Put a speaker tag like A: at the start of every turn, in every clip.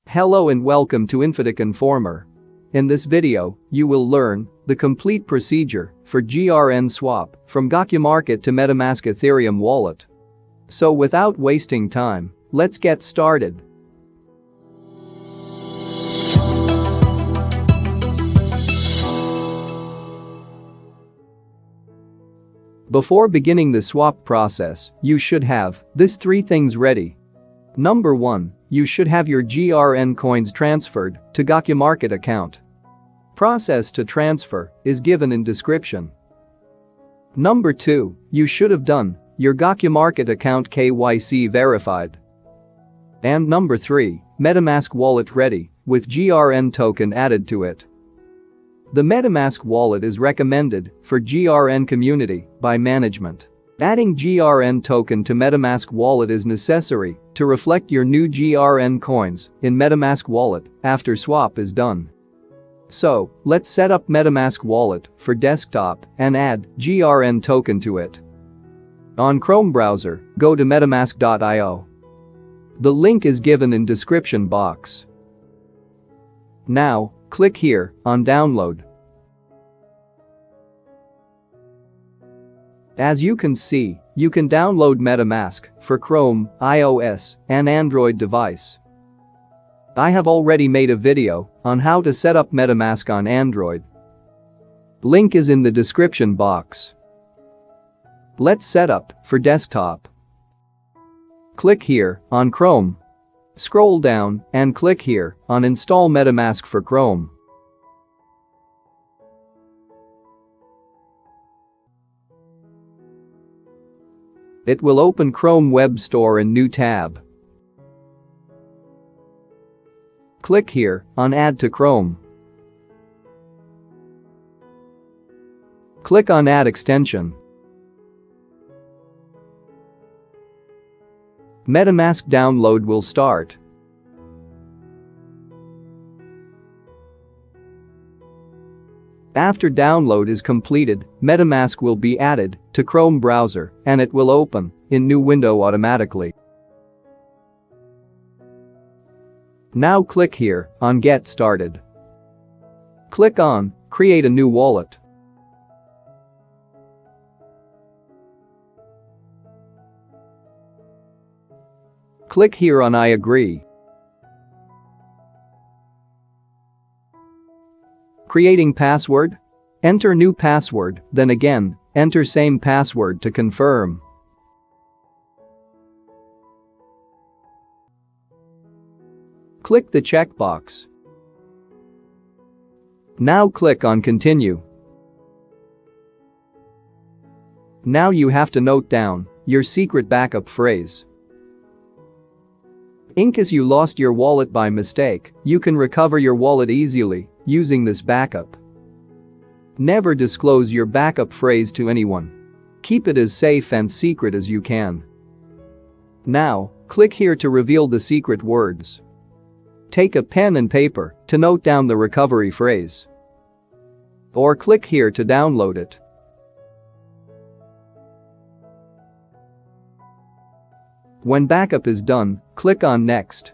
A: Hello and welcome to infotechinformer. In this video, you will learn the complete procedure for GRN Swap from GokuMarket to Metamask Ethereum wallet. So without wasting time, let's get started. Before beginning the swap process, you should have these three things ready. Number 1, you should have your GRN coins transferred to GokuMarket account. Process to transfer is given in description. Number 2, you should have done your GokuMarket account KYC verified. And number 3, Metamask wallet ready with GRN token added to it. The Metamask wallet is recommended for GRN community by management. Adding GRN token to Metamask wallet is necessary to reflect your new GRN coins in Metamask wallet after swap is done. So, let's set up Metamask wallet for desktop and add GRN token to it. On Chrome browser, go to metamask.io. The link is given in description box. Now, click here on download. As you can see, you can download Metamask for Chrome, iOS, and Android device. I have already made a video on how to set up Metamask on Android. Link is in the description box. Let's set up for desktop. Click here on Chrome. Scroll down and click here on Install Metamask for Chrome. It will open Chrome Web Store in new tab. Click here on Add to Chrome. Click on Add extension. Metamask download will start. After download is completed, Metamask will be added to Chrome browser and it will open in new window automatically. Now click here on Get Started. Click on Create a new wallet. Click here on I agree. Creating password? Enter new password, then again, enter same password to confirm. Click the checkbox. Now click on Continue. Now you have to note down your secret backup phrase. In case you lost your wallet by mistake, you can recover your wallet easily using this backup. Never disclose your backup phrase to anyone. Keep it as safe and secret as you can. Now, click here to reveal the secret words. Take a pen and paper to note down the recovery phrase. Or click here to download it. When backup is done, click on Next.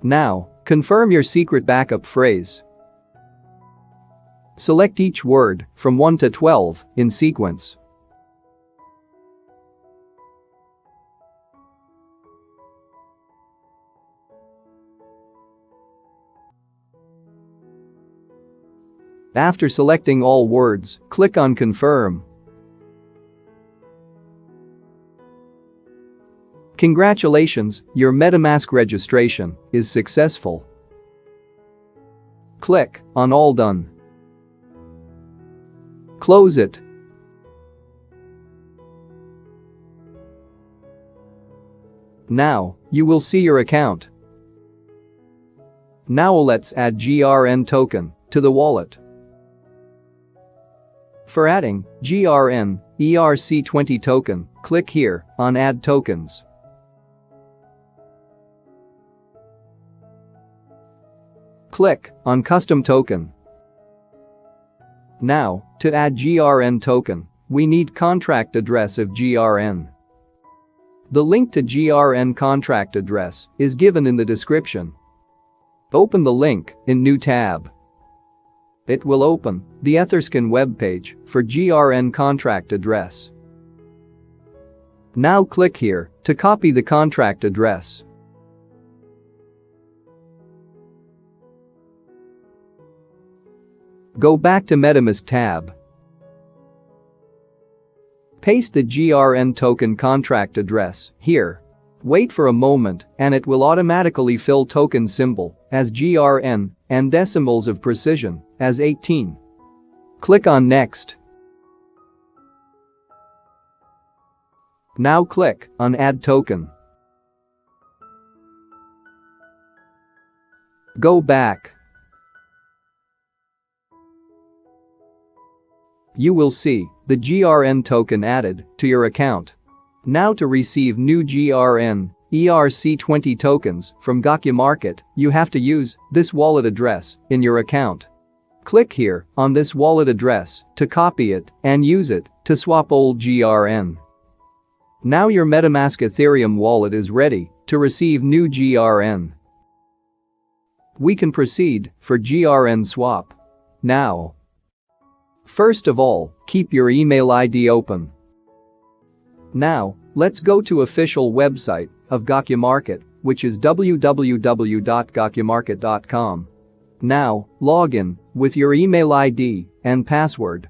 A: Now, confirm your secret backup phrase. Select each word from 1 to 12 in sequence. After selecting all words, click on Confirm. Congratulations, your Metamask registration is successful. Click on All Done. Close it. Now, you will see your account. Now let's add GRN token to the wallet. For adding GRN ERC20 token, click here on Add Tokens. Click on Custom Token. Now, to add GRN token, we need contract address of GRN. The link to GRN contract address is given in the description. Open the link in New tab. It will open the ETHERScan webpage for GRN contract address. Now click here to copy the contract address. Go back to Metamask tab. Paste the GRN token contract address here. Wait for a moment and it will automatically fill token symbol as GRN and decimals of precision as 18. Click on Next. Now click on Add Token. Go back. You will see the GRN token added to your account. Now to receive new GRN ERC20 tokens from GokuMarket, you have to use this wallet address in your account. Click here on this wallet address to copy it and use it to swap old GRN. Now your Metamask Ethereum wallet is ready to receive new GRN. We can proceed for GRN swap. Now, first of all, keep your email ID open. Now, let's go to official website of GokuMarket, which is www.gokumarket.com. Now, log in with your email ID and password.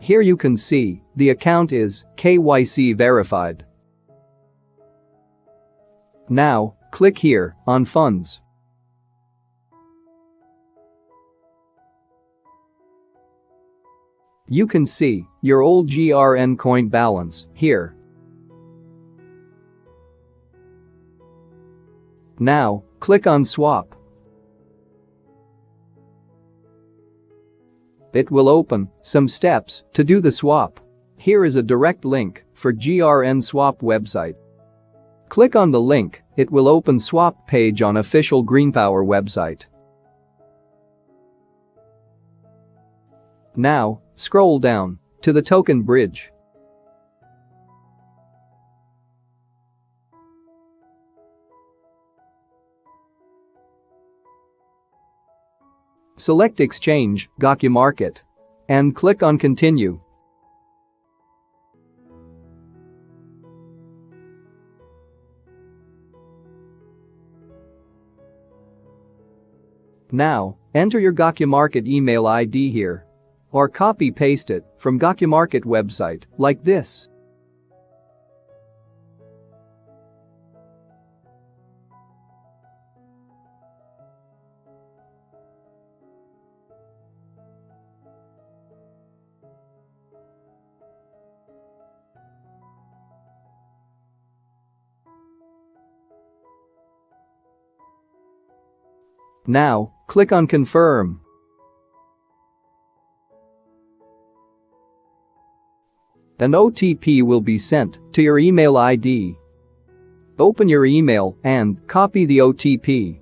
A: Here you can see the account is KYC verified. Now, click here on Funds. You can see your old GRN coin balance here. Now, click on Swap. It will open some steps to do the swap. Here is a direct link for GRN Swap website. Click on the link, it will open swap page on official GreenPower website. Now, scroll down to the token bridge. Select Exchange, GokuMarket, and click on Continue. Now, enter your GokuMarket email ID here, or copy-paste it from GokuMarket website, like this. Now, click on Confirm. An OTP will be sent to your email ID. Open your email and copy the OTP.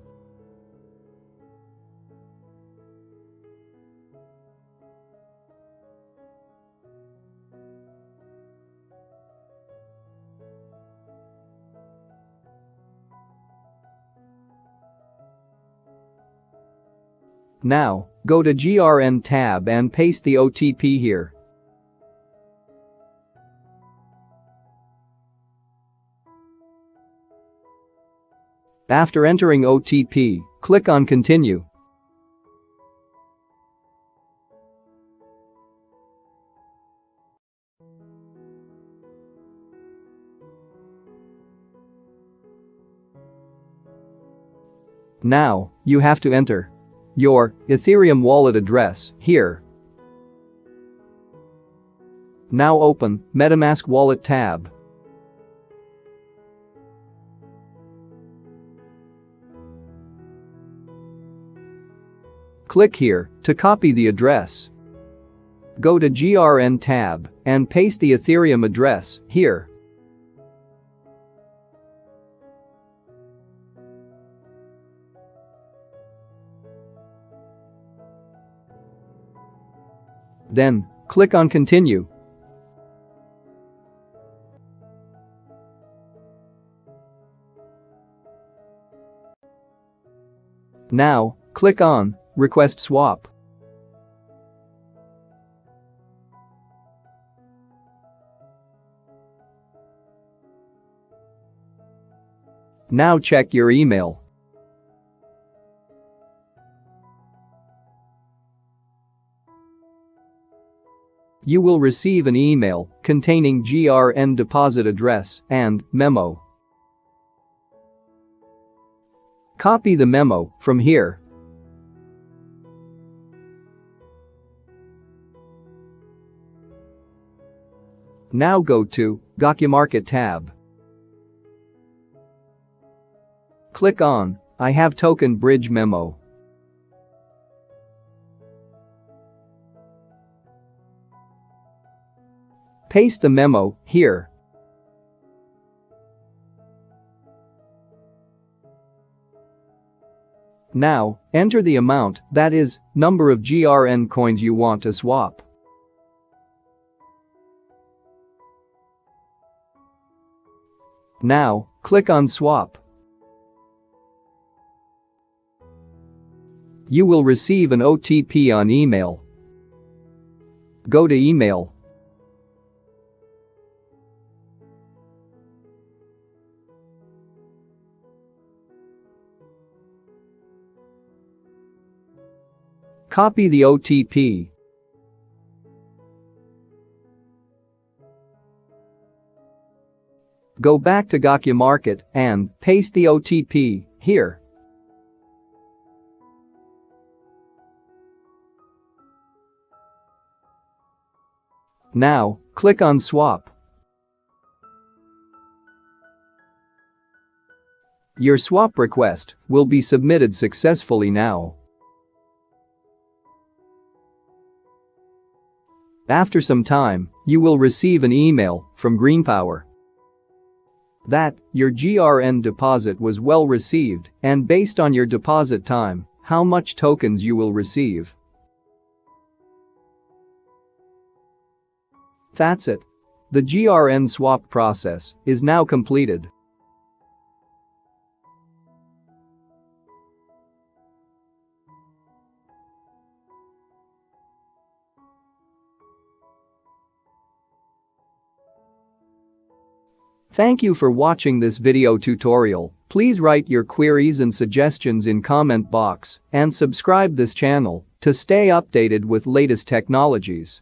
A: Now, go to GRN tab and paste the OTP here. After entering OTP, click on Continue. Now, you have to enter your Ethereum wallet address here. Now open Metamask Wallet tab. Click here to copy the address. Go to GRN tab and paste the Ethereum address here. Then, click on Continue. Now, click on Request Swap. Now check your email. You will receive an email containing GRN deposit address and memo. Copy the memo from here. Now go to GokuMarket tab. Click on I have token bridge memo. Paste the memo here. Now, enter the amount, that is, number of GRN coins you want to swap. Now, click on Swap. You will receive an OTP on email. Go to email. Copy the OTP. Go back to GokuMarket and paste the OTP here. Now, click on Swap. Your swap request will be submitted successfully now. After some time, you will receive an email from GreenPower that your GRN deposit was well received and based on your deposit time, how much tokens you will receive. That's it. The GRN swap process is now completed. Thank you for watching this video tutorial. Please write your queries and suggestions in comment box and subscribe this channel to stay updated with latest technologies.